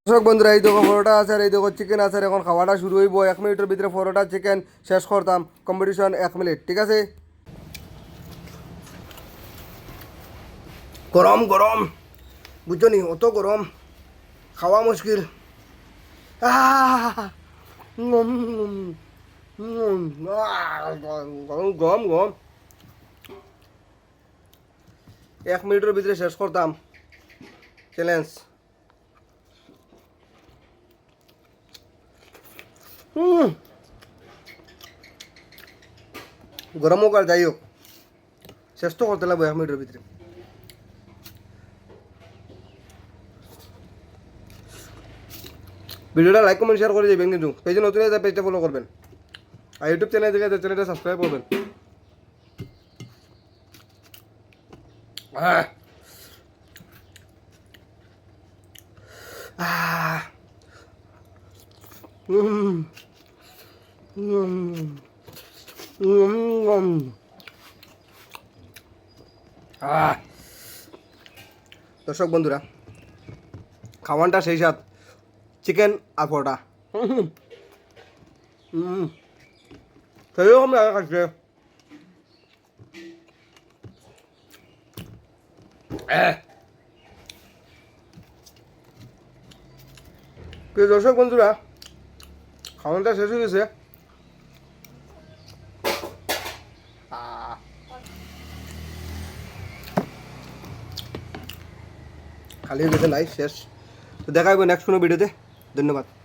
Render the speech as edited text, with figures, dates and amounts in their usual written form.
দর্শক বন্ধুরা, এই দেখো পরোটা আছে আর এই দেখো চিকেন আছে। এখন খাওয়াটা শুরু হইব। 1 মিনিটের ভিতরে পরোটা চিকেন শেষ করতাম। কম্পিটিশন 1 মিনিট, ঠিক আছে? গরম গরম, বুঝছো নি? অত গরম, খাওয়া মুশকিল। গরম গরম গরম। 1 মিনিটের ভিতরে শেষ করতাম চ্যালেঞ্জ। গরম হোক আর যাই হোক, শেষ তো করতে লাগবো 1 মিনিটের ভিতরে। ভিডিওটা লাইক কমেন্ট শেয়ার করে যাবেন, কিন্তু পেজে নতুন হয়ে পেজটা ফলো করবেন, আর ইউটিউব চ্যানেল থেকে চ্যানেলটা সাবস্ক্রাইব করবেন। আহ আহ উম উম উম আহ দর্শক বন্ধুরা, খাওয়ানটা সেই সাথ চিকেন আর পরোটা। সেরকম লাগে খাচ্ছে। প্রিয় দর্শক বন্ধুরা, খাওয়ানটা শেষ হয়ে গেছে। খালি হয়ে গেছে, নাই শেষ। তো দেখা হবে নেক্সট কোনো ভিডিওতে। ধন্যবাদ।